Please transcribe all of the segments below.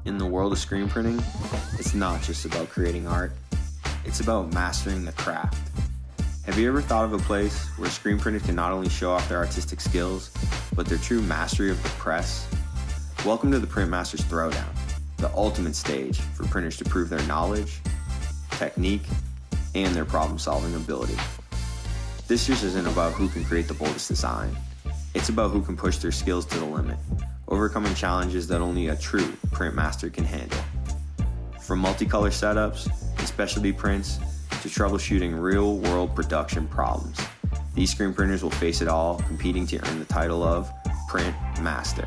In the world of screen printing, it's not just about creating art, it's about mastering the craft. Have you ever thought of a place where screen printers can not only show off their artistic skills, but their true mastery of the press? Welcome to the Printmaster's Throwdown, the ultimate stage for printers to prove their knowledge, technique, and their problem-solving ability. This just isn't about who can create the boldest design. It's about who can push their skills to the limit, overcoming challenges that only a true printmaster can handle. From multicolor setups and specialty prints to troubleshooting real-world production problems, these screen printers will face it all, competing to earn the title of Print Master.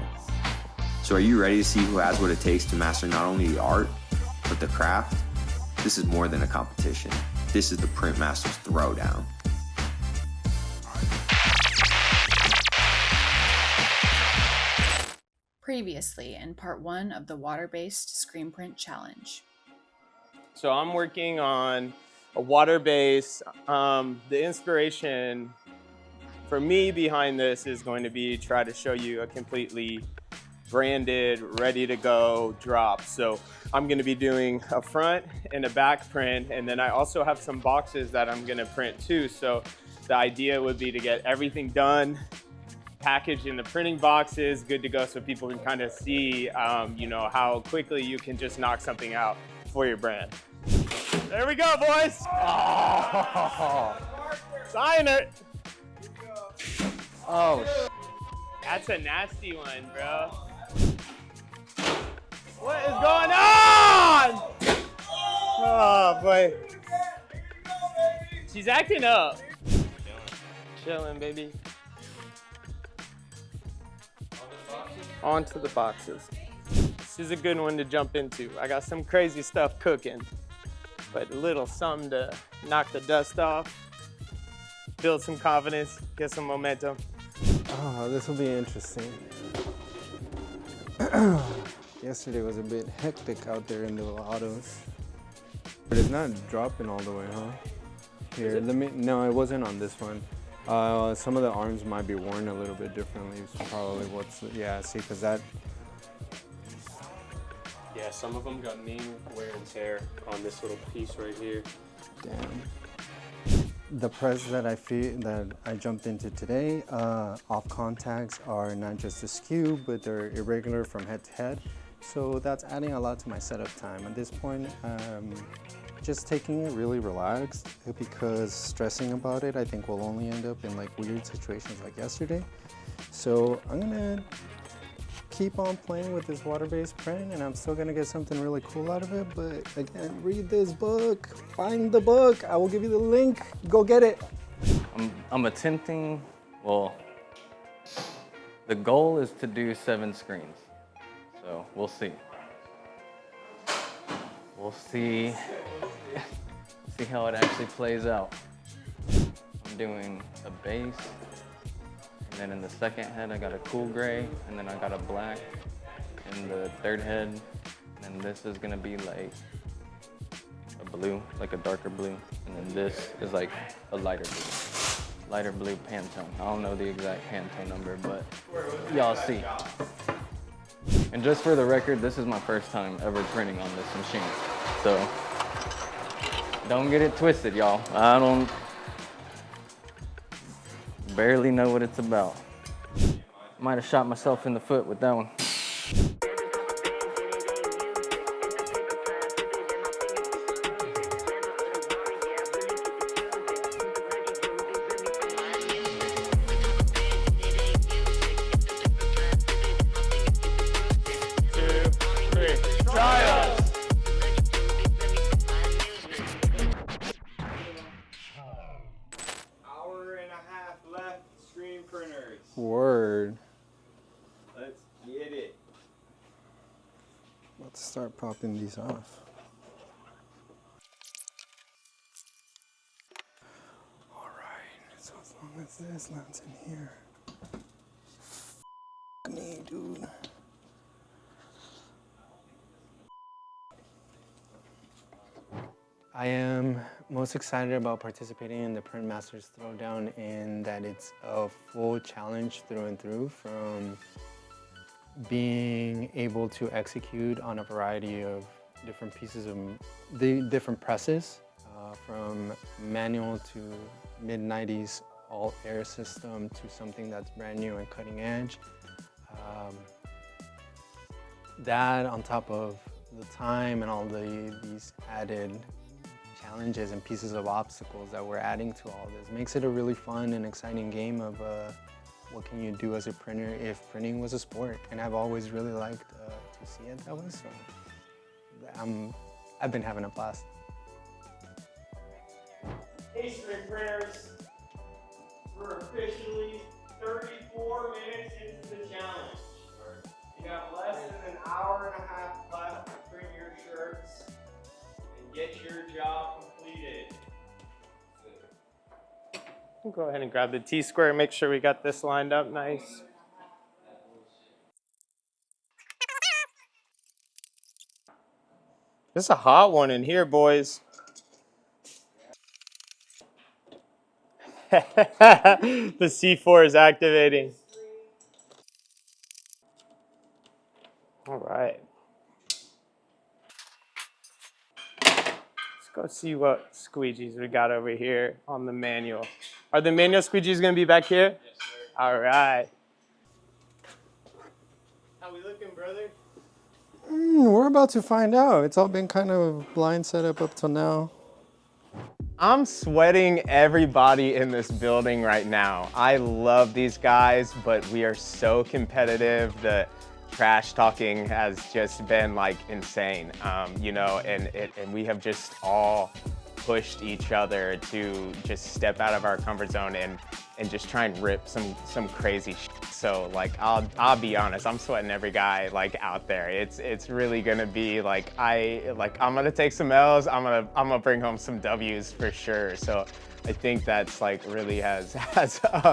So are you ready to see who has what it takes to master not only the art, but the craft? This is more than a competition. This is the Printmaster's Throwdown. Previously in part 1 of the water-based screen print challenge. So I'm working on a water base. The inspiration for me behind this is going to be try to show you a completely branded, ready to go drop. So I'm going to be doing a front and a back print, and then I also have some boxes that I'm going to print too. So the idea would be to get everything done, packaged in the printing boxes, good to go, so people can kind of see, how quickly you can just knock something out for your brand. There we go, boys. Oh, sign it. Oh, that's a nasty one, bro. What is going on? Oh boy. She's acting up. Chilling, baby. Onto the boxes. This is a good one to jump into. I got some crazy stuff cooking, but a little something to knock the dust off, build some confidence, get some momentum. Oh, this will be interesting. Yesterday was a bit hectic out there in the autos. But it's not dropping all the way, huh? Here, no, it wasn't on this one. Some of the arms might be worn a little bit differently. So probably see, because that. Yeah, some of them got mean wear and tear on this little piece right here. Damn. The press that I jumped into today, off contacts are not just askew, but they're irregular from head to head. So that's adding a lot to my setup time. At this point, just taking it really relaxed, because stressing about it, I think will only end up in like weird situations like yesterday. So I'm gonna keep on playing with this water-based print, and I'm still gonna get something really cool out of it. But again, read this book, find the book. I will give you the link, go get it. I'm attempting, well, the goal is to do 7 screens. So we'll see. We'll see how it actually plays out. I'm doing a base, and then in the second head I got a cool gray, and then I got a black in the third head, and then this is gonna be like a blue, like a darker blue, and then this is like a lighter blue Pantone. I don't know the exact Pantone number, but y'all see. And just for the record, this is my first time ever printing on this machine. So don't get it twisted, y'all. I don't barely know what it's about. Might have shot myself in the foot with that one. Word. Let's get it. Let's start popping these off. All right, so as long as this lands in here. F me, dude. I am most excited about participating in the Printmaster's Throwdown in that it's a full challenge through and through, from being able to execute on a variety of different pieces of the different presses, from manual to mid-90s all air system to something that's brand new and cutting edge. That on top of the time and all these added challenges and pieces of obstacles that we're adding to all this makes it a really fun and exciting game of what can you do as a printer if printing was a sport. And I've always really liked to see it that way, so I've been having a blast. Hey, screen printers, we're officially 34 minutes into the challenge. You got less than an hour and a half left to print your shirts and get your job completed. We'll go ahead and grab the T-square, make sure we got this lined up nice. It's a hot one in here, boys. The C4 is activating. All right. Let's go see what squeegees we got over here on the manual. Are the manual squeegees gonna be back here? Yes, sir. All right. How we looking, brother? We're about to find out. It's all been kind of blind setup up till now. I'm sweating everybody in this building right now. I love these guys, but we are so competitive. The trash talking has just been like insane, you know, and we have just all pushed each other to just step out of our comfort zone and just try and rip some crazy shit. So like I'll be honest, I'm sweating every guy like out there. It's really gonna be like I'm gonna take some L's. I'm gonna bring home some W's for sure. So I think that's like really has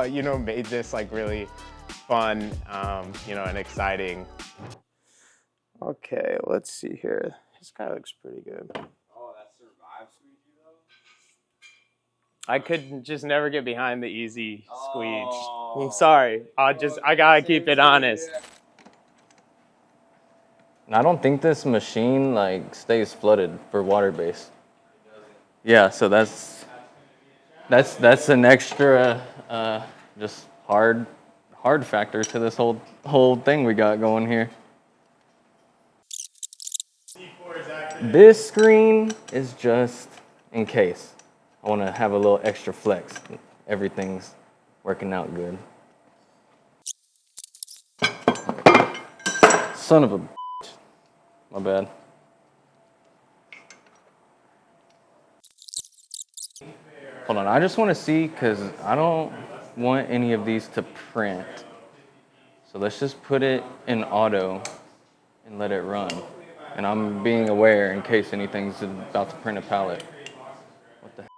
you know, made this like really fun, you know, and exciting. Okay, let's see here. This guy looks pretty good. Oh, that survive squeegee though? I could just never get behind the easy squeege. I'm sorry. I gotta keep it honest. I don't think this machine like stays flooded for water base. Yeah, so that's an extra just hard factor to this whole thing we got going here. This screen is just in case. I want to have a little extra flex. Everything's working out good. Son of a bitch. My bad. Hold on, I just want to see, because I don't want any of these to print. So let's just put it in auto and let it run. And I'm being aware in case anything's about to print a pallet. What the heck?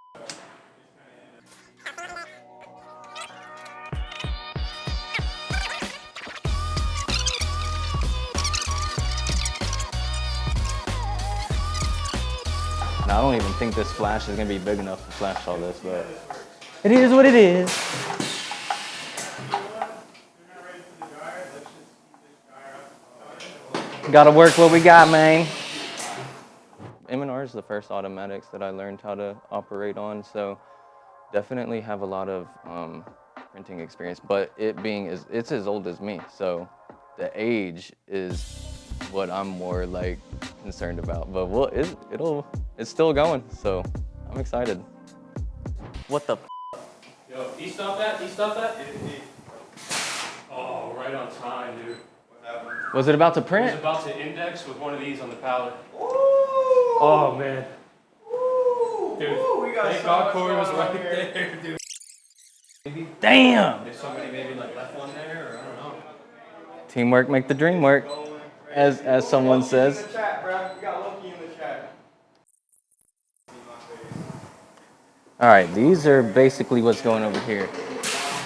And I don't even think this flash is gonna be big enough to flash all this, but it is what it is. Gotta work what we got, man. M&R is the first automatics that I learned how to operate on, so definitely have a lot of printing experience, but it's as old as me, so the age is what I'm more like concerned about, but it's still going, so I'm excited. What the Yo, you stop that? Oh, right on time, dude. was it about to I was print? about to index with one of these on the pallet. Oh, man. Dude, thank God Corey was right there, dude. Maybe Damn! if somebody maybe like left one there, or I don't know. Teamwork make the dream work, as someone says. In the chat, bro. We got Loki in the chat. All right, these are basically what's going over here.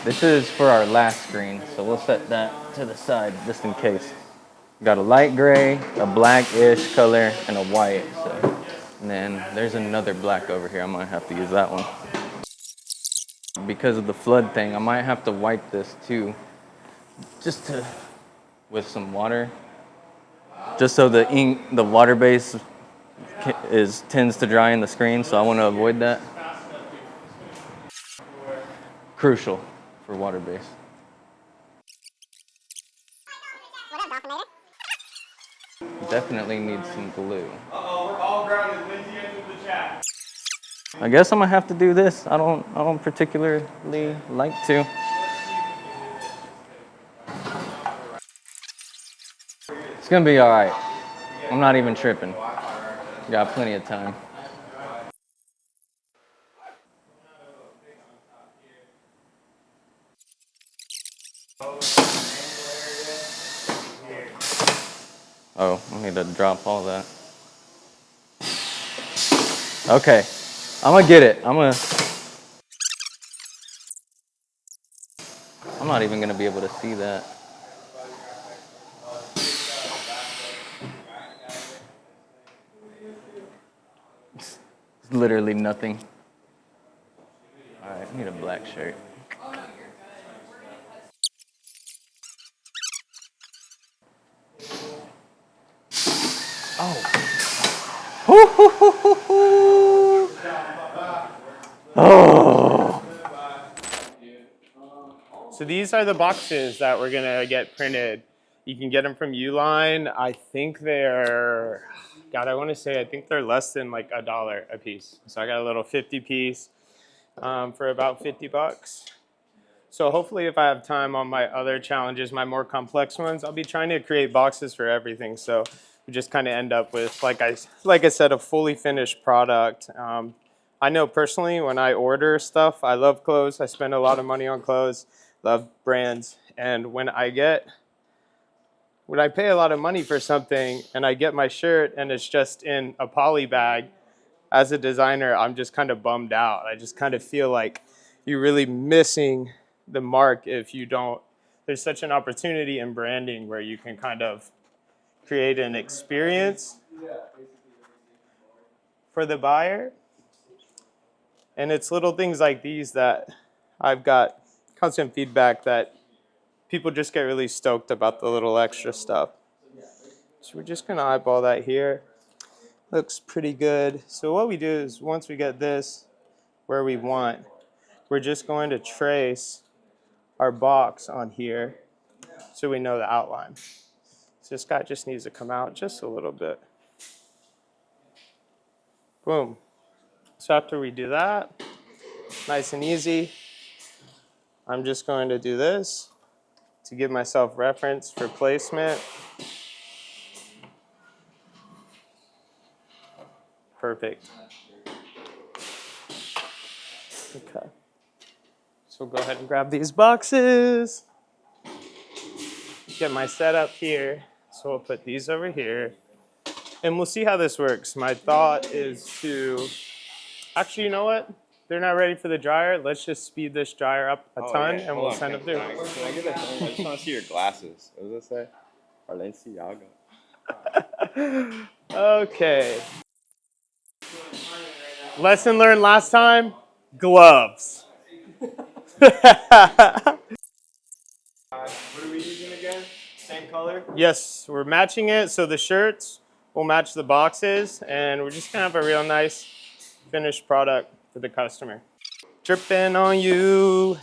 This is for our last screen, so we'll set that to the side just in case. Got a light gray, a blackish color, and a white. So, and then there's another black over here. I might have to use that one. Because of the flood thing, I might have to wipe this too, just to with some water, just so the ink, the water base tends to dry in the screen, so I want to avoid that. Crucial for water base. Definitely need some glue. Uh-oh, we're all grounded. Lindsay entered the chat. I guess I'm gonna have to do this. I don't particularly like to. It's gonna be all right. I'm not even tripping. Got plenty of time. Oh, I need to drop all that. Okay, I'm gonna get it. I'm not even gonna be able to see that. It's literally nothing. All right, I need a black shirt. Oh. So these are the boxes that we're gonna get printed. You can get them from Uline. I think they're, God, I want to say I think they're less than like $1 a piece. So I got a little 50 piece for about 50 bucks. So hopefully if I have time on my other challenges, my more complex ones, I'll be trying to create boxes for everything. So we just kind of end up with, like I said, a fully finished product. I know personally when I order stuff, I love clothes. I spend a lot of money on clothes, love brands. And when I pay a lot of money for something and I get my shirt and it's just in a poly bag, as a designer, I'm just kind of bummed out. I just kind of feel like you're really missing the mark if you don't. There's such an opportunity in branding where you can kind of create an experience for the buyer. And it's little things like these that I've got constant feedback that people just get really stoked about the little extra stuff. So we're just gonna eyeball that here. Looks pretty good. So what we do is once we get this where we want, we're just going to trace our box on here so we know the outline. So this guy just needs to come out just a little bit. Boom. So after we do that, nice and easy, I'm just going to do this to give myself reference for placement. Perfect. Okay. So we'll go ahead and grab these boxes. Get my setup here. So we'll put these over here. And we'll see how this works. My thought is to, actually, you know what? They're not ready for the dryer. Let's just speed this dryer up a ton and we'll send them through. Can I get a phone? I just want to see your glasses. What does it say? Balenciaga. Okay. Lesson learned last time, gloves. What are we using again? Same color? Yes, we're matching it. So the shirts will match the boxes and we're just gonna have a real nice finished product for the customer. Dripping on you.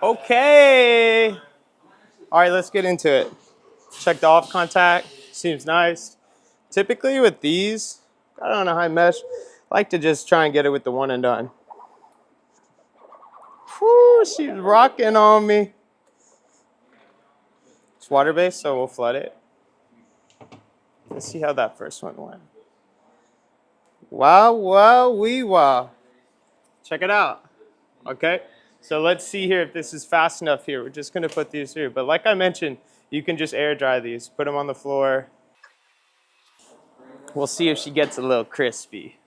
Okay. All right, let's get into it. Check the off contact, seems nice. Typically with these, I don't know, high mesh, I like to just try and get it with the one and done. Whew, she's rocking on me. It's water-based, so we'll flood it. Let's see how that first one went. Wow, wow, wee wow. Check it out. Okay, so let's see here if this is fast enough here. We're just gonna put these through. But like I mentioned, you can just air dry these, put them on the floor. We'll see if she gets a little crispy.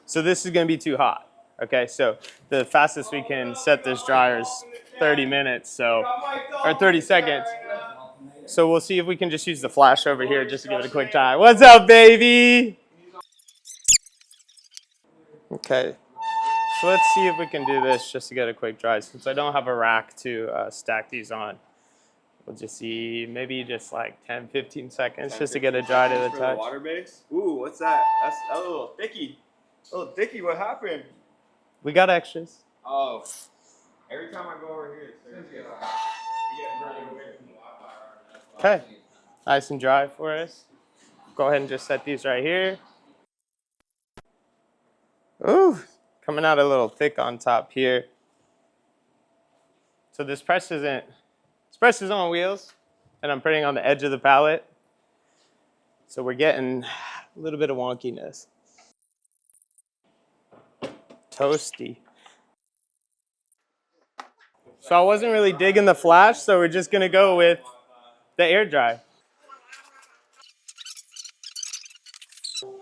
So this is gonna be too hot. Okay, so the fastest we can set this dryer is 30 minutes, so, or 30 seconds. So we'll see if we can just use the flash over here just to give it a quick try. What's up, baby? Okay. So let's see if we can do this just to get a quick dry. Since I don't have a rack to stack these on, we'll just see maybe just like 10, 15 seconds just to get it dry to the touch. Water base? Ooh, what's that? That's a little thicky. A little thicky, what happened? We got extras. Oh. Every time I go over here, we get running away from the Wi-Fi. Okay, nice and dry for us. Go ahead and just set these right here. Ooh, coming out a little thick on top here. So this press is on wheels, and I'm putting it on the edge of the pallet. So we're getting a little bit of wonkiness. Toasty. So I wasn't really digging the flash, so we're just gonna go with the air dry.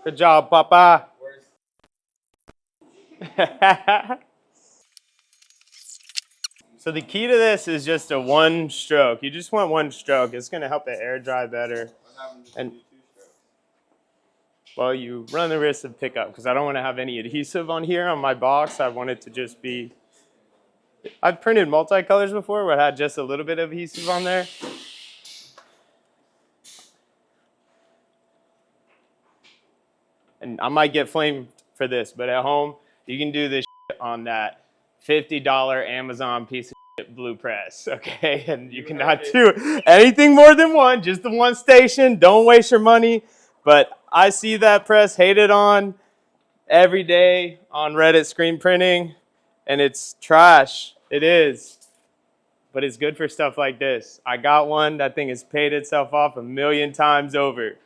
Good job, Papa. So the key to this is just a one stroke. You just want one stroke. It's gonna help it air dry better. And well, you run the risk of pickup because I don't want to have any adhesive on here on my box. I want it to just be. I've printed multicolors before where I had just a little bit of adhesive on there. And I might get flamed for this, but at home, you can do this shit on that $50 Amazon piece of shit blue press, okay? And you cannot do anything more than one, just the one station. Don't waste your money. But I see that press hated on every day on Reddit screen printing, and it's trash. It is. But it's good for stuff like this. I got one. That thing has paid itself off 1,000,000 times over.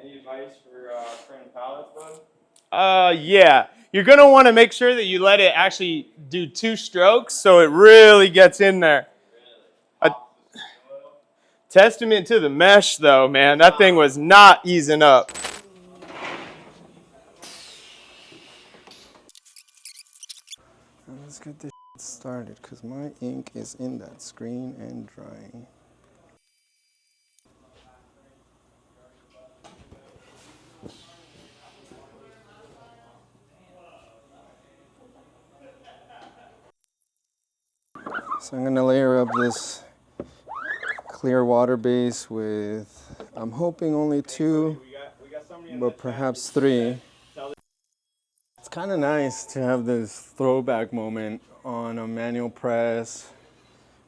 Any advice for printing pallets, bud? Yeah. You're going to want to make sure that you let it actually do 2 strokes so it really gets in there. A testament to the mesh, though, man. That thing was not easing up. Let's get this started because my ink is in that screen and drying. So I'm gonna layer up this clear water base with, I'm hoping only 2, but perhaps 3. It's kind of nice to have this throwback moment on a manual press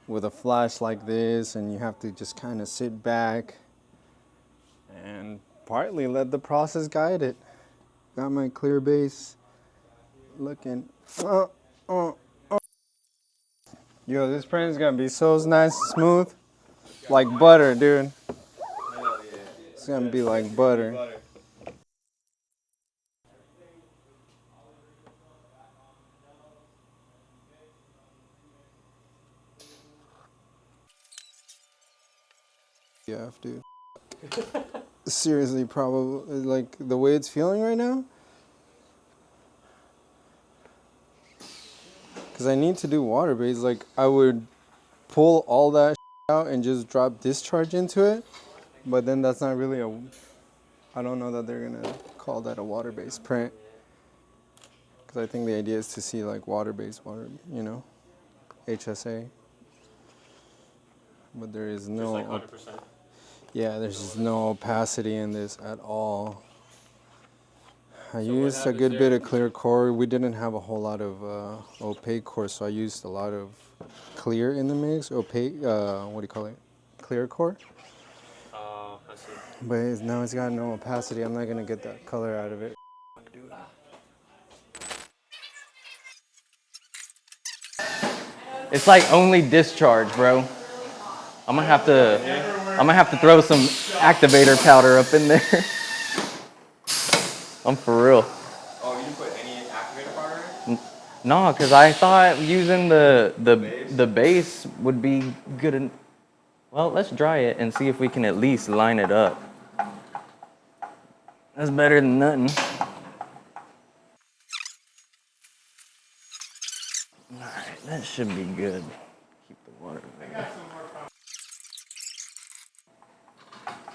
with a flash like this, and you have to just kind of sit back and partly let the process guide it. Got my clear base looking, Yo, this print is gonna be so nice and smooth. Like butter, dude. It's gonna be like butter. Yeah, dude. Seriously, probably like the way it's feeling right now. Because I need to do water base. Like I would pull all that out and just drop discharge into it, but then that's not really I don't know that they're gonna call that a water based print. Because I think the idea is to see like water based water, you know, HSA. But there is no. Just like 100%. Yeah, there's just no opacity in this at all. I used a good bit of clear core. We didn't have a whole lot of opaque core, so I used a lot of clear in the mix. Opaque, what do you call it? Clear core. I see. But now it's got no opacity. I'm not gonna get that color out of it. It's like only discharge, bro. I'm gonna have to throw some activator powder up in there. I'm for real. Oh, you didn't put any activator powder in? No, cause I thought using the base would be good. Well, let's dry it and see if we can at least line it up. That's better than nothing. All right, that should be good. Keep the water there.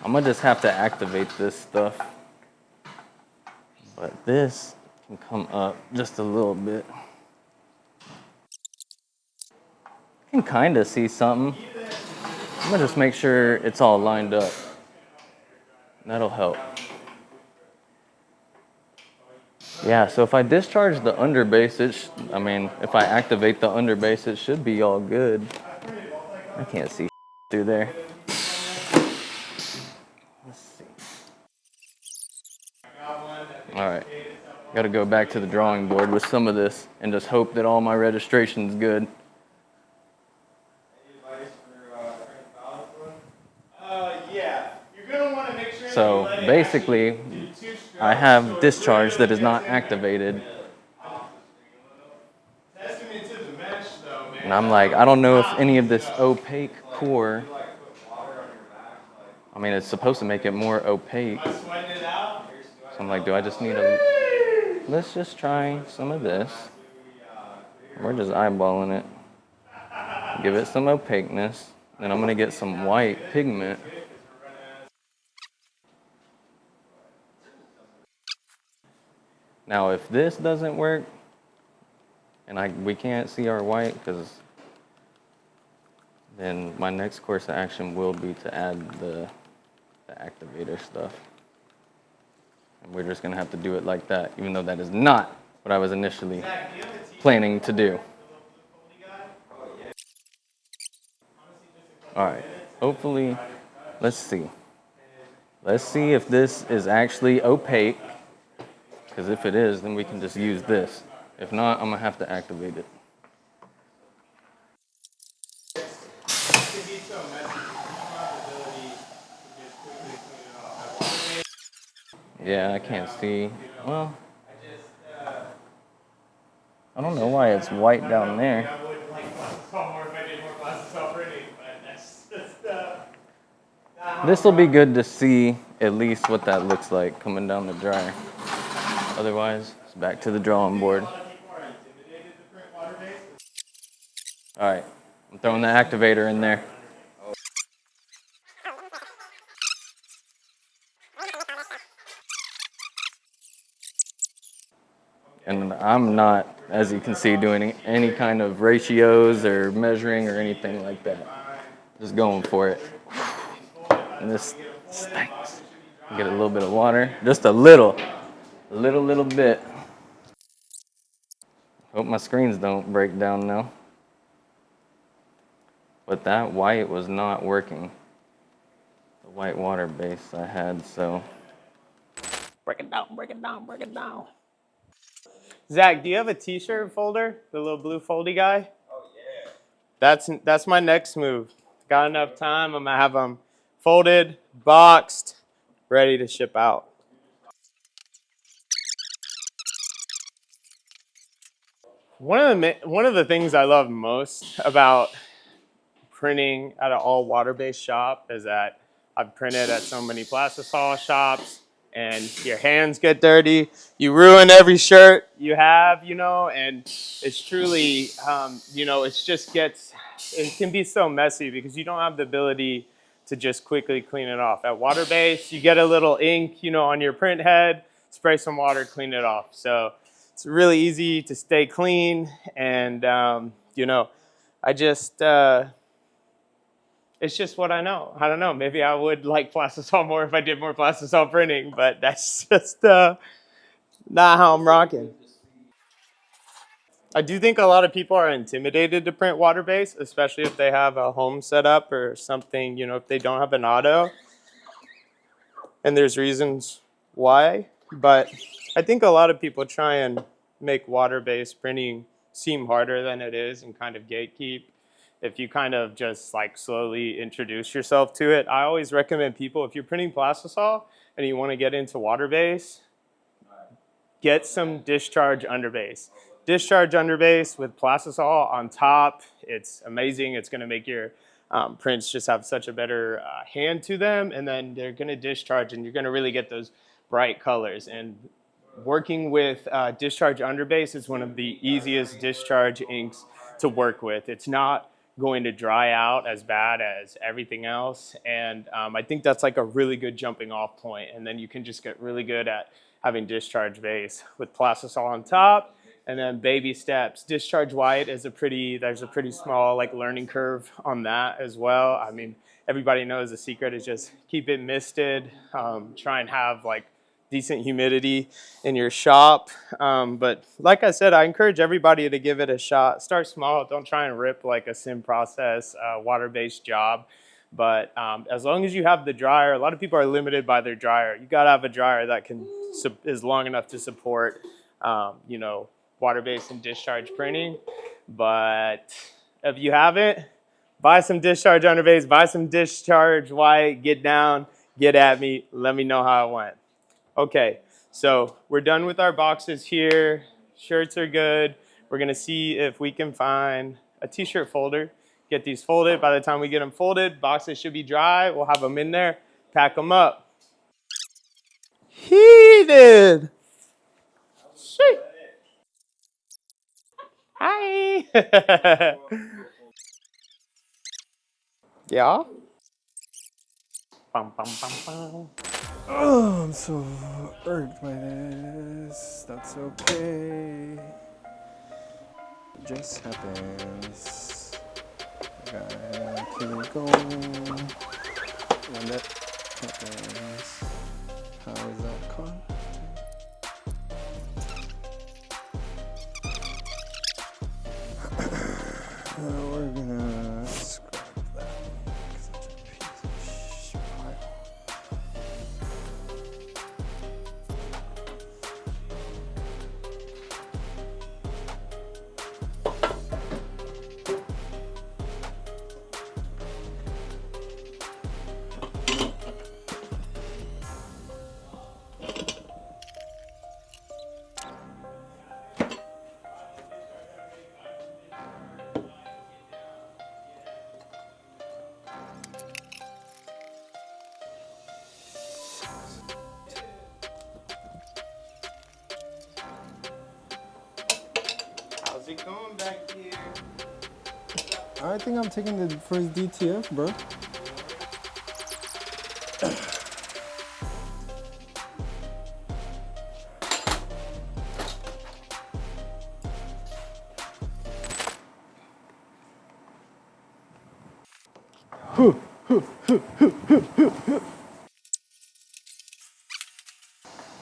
I'm gonna just have to activate this stuff. But this can come up just a little bit. I can kind of see something. I'm gonna just make sure it's all lined up. That'll help. Yeah, so if I discharge the underbase, I mean, if I activate the underbase, it should be all good. I can't see through there. Let's see. All right, got to go back to the drawing board with some of this and just hope that all my registration's good. Yeah, you're gonna want to make sure. So basically, I have discharge that is not activated. And I'm like, I don't know if any of this opaque core, I mean, it's supposed to make it more opaque. So I'm like, do I just need let's just try some of this. We're just eyeballing it. Give it some opaqueness. Then I'm gonna get some white pigment. Now, if this doesn't work, and we can't see our white, because then my next course of action will be to add the activator stuff. And we're just gonna have to do it like that, even though that is not what I was initially planning to do. All right, hopefully, let's see. Let's see if this is actually opaque, because if it is, then we can just use this. If not, I'm gonna have to activate it. Yeah, I can't see. Well, I don't know why it's white down there. This will be good to see at least what that looks like coming down the dryer. Otherwise, it's back to the drawing board. All right, I'm throwing the activator in there. And I'm not, as you can see, doing any kind of ratios or measuring or anything like that. Just going for it. And this stinks. Get a little bit of water, just a little bit. Hope my screens don't break down now. But that white was not working. The white water base I had, so. Break it down, break it down, break it down. Zach, do you have a t-shirt folder? The little blue foldy guy? Oh, yeah. That's my next move. Got enough time, I'm gonna have them folded, boxed, ready to ship out. One of the things I love most about printing at an all water-based shop is that I've printed at so many plastisol shops, and your hands get dirty. You ruin every shirt you have, and it's truly, it can be so messy because you don't have the ability to just quickly clean it off. At water-based, you get a little ink, on your print head, spray some water, clean it off. So it's really easy to stay clean, and, it's just what I know. I don't know. Maybe I would like plastisol more if I did more plastisol printing, but that's just not how I'm rocking. I do think a lot of people are intimidated to print water-based, especially if they have a home setup or something, if they don't have an auto. And there's reasons why, but I think a lot of people try and make water-based printing seem harder than it is and kind of gatekeep. If you kind of just slowly introduce yourself to it, I always recommend people, if you're printing plastisol and you want to get into water-based, get some discharge underbase. Discharge underbase with plastisol on top, it's amazing. It's going to make your prints just have such a better hand to them, and then they're going to discharge and you're going to really get those bright colors. And working with discharge underbase is one of the easiest discharge inks to work with. It's not going to dry out as bad as everything else, and I think that's a really good jumping off point, and then you can just get really good at having discharge base with plastisol on top, and then baby steps. Discharge white is there's a pretty small like learning curve on that as well. I mean, everybody knows the secret is just keep it misted, try and have like decent humidity in your shop. But like I said, I encourage everybody to give it a shot. Start small, don't try and rip like a sim process, water-based job. But as long as you have the dryer, a lot of people are limited by their dryer. You gotta have a dryer that is long enough to support, you know, water-based and discharge printing. But if you haven't, buy some discharge underbase, buy some discharge white, get down, get at me, let me know how it went. Okay, so we're done with our boxes here. Shirts are good. We're gonna see if we can find a t-shirt folder. Get these folded. By the time we get them folded, boxes should be dry. We'll have them in there, pack them up. Heated. Sweet. Hi. Yeah. Bum, bum, bum, bum. Oh, I'm so irked by this. That's okay. It just happens. Gotta keep it going. When that happens, how is that called? We're gonna scrap that because it's a piece of pile. How's it going back here? I think I'm taking the first DTF, bro.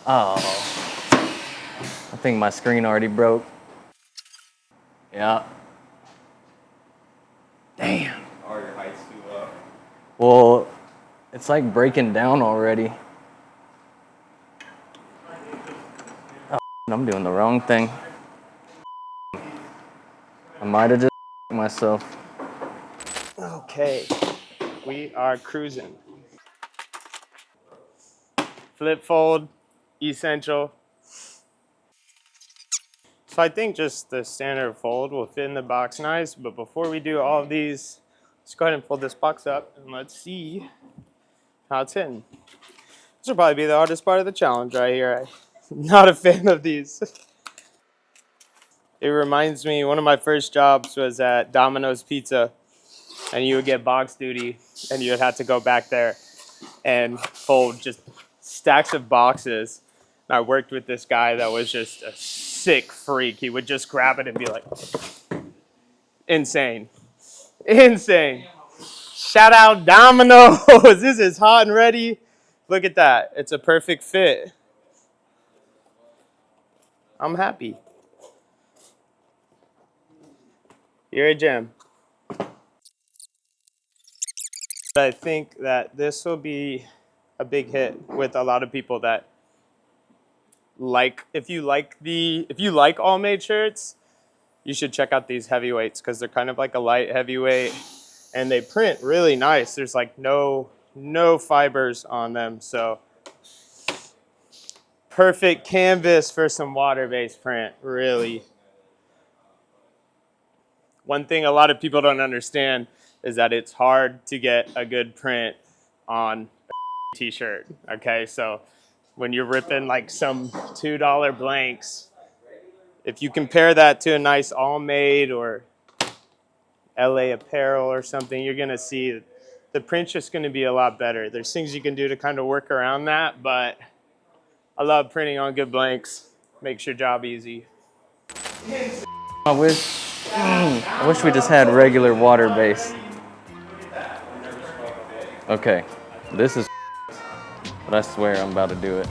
Oh, I think my screen already broke. Yeah. Damn. Or your height's too low. Well, it's like breaking down already. Oh, I'm doing the wrong thing. I might have just myself. Okay, we are cruising. Flip fold, essential. So I think just the standard fold will fit in the box nice, but before we do all of these, let's go ahead and fold this box up and let's see how it's hitting. This will probably be the hardest part of the challenge right here. I'm not a fan of these. It reminds me, one of my first jobs was at Domino's Pizza, and you would get box duty, and you would have to go back there and fold just stacks of boxes. And I worked with this guy that was just a sick freak. He would just grab it and be like, insane. Insane. Shout out Domino's. This is hot and ready. Look at that. It's a perfect fit. I'm happy. You're a gem. I think that this will be a big hit with a lot of people that like, if you like all made shirts, you should check out these heavyweights because they're kind of like a light heavyweight and they print really nice. There's like no fibers on them. So perfect canvas for some water-based print, really. One thing a lot of people don't understand is that it's hard to get a good print on a t-shirt, okay? So when you're ripping like some $2 blanks, if you compare that to a nice all-made or LA Apparel or something, you're gonna see the print's just gonna be a lot better. There's things you can do to kind of work around that, but I love printing on good blanks. Makes your job easy. I wish we just had regular water base. Okay, this is, but I swear I'm about to do it.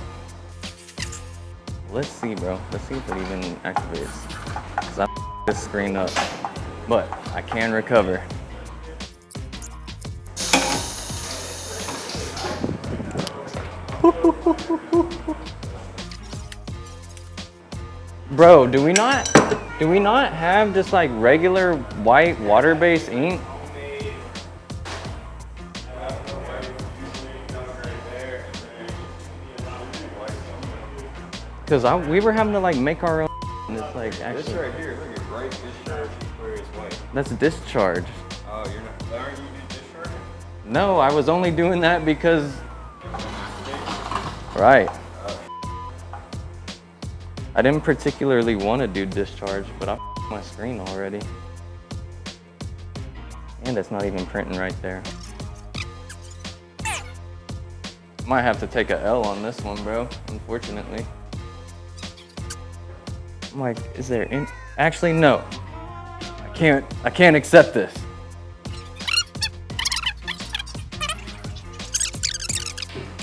Let's see, bro. Let's see if it even activates. Cause I this screen up, but I can recover. Bro, do we not have just like regular white water-based ink? Cause we were having to like make our own, and it's like actually. This right here, look at right discharge where it's white. That's discharge. Oh, you're not. Aren't you discharging? No, I was only doing that because. Right. I didn't particularly want to do discharge, but I my screen already. And it's not even printing right there. Might have to take a L on this one, bro, unfortunately. I'm like, is there actually no. I can't accept this.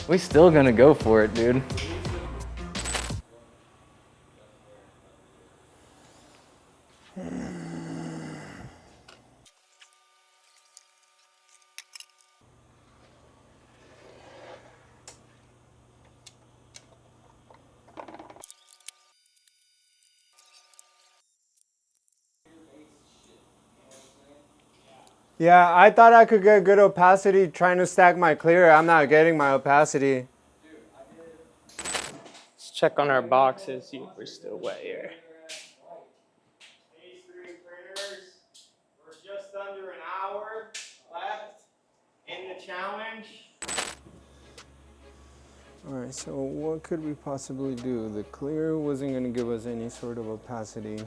We still gonna go for it, dude. Yeah, I thought I could get good opacity trying to stack my clear. I'm not getting my opacity. Let's check on our boxes, see if we're still wet here. These 3 printers, we're just under an hour left in the challenge. All right, so what could we possibly do? The clear wasn't going to give us any sort of opacity.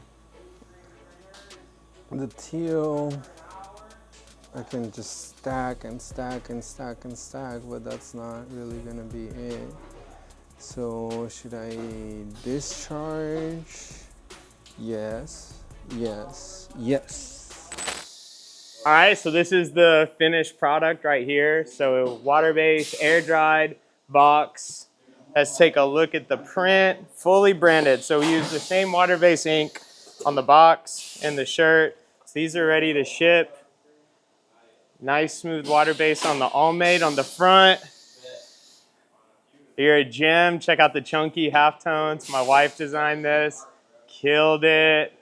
The teal, I can just stack and stack and stack and stack, but that's not really going to be it. So should I discharge? Yes, yes, yes. All right, so this is the finished product right here. So water-based, air-dried box. Let's take a look at the print, fully branded. So we use the same water-based ink on the box and the shirt. So these are ready to ship. Nice smooth water base on the All-Made on the front. You're a gem. Check out the chunky halftones. My wife designed this. Killed it.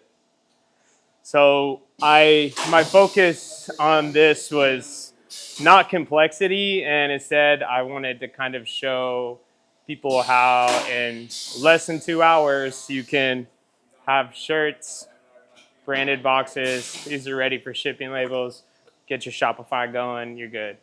So my focus on this was not complexity, and instead I wanted to kind of show people how in less than 2 hours you can have shirts, branded boxes. These are ready for shipping labels. Get your Shopify going, you're good.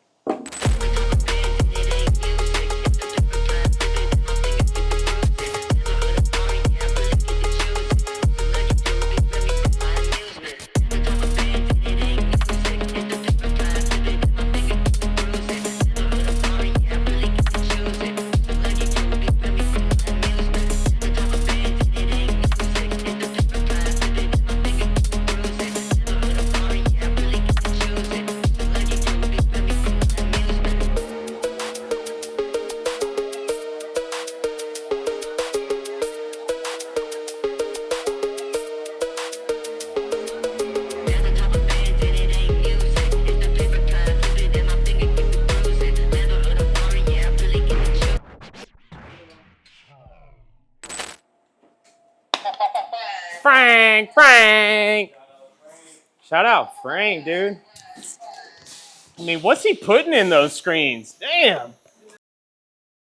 Frank! Shout out Frank, dude. I mean, what's he putting in those screens? Damn.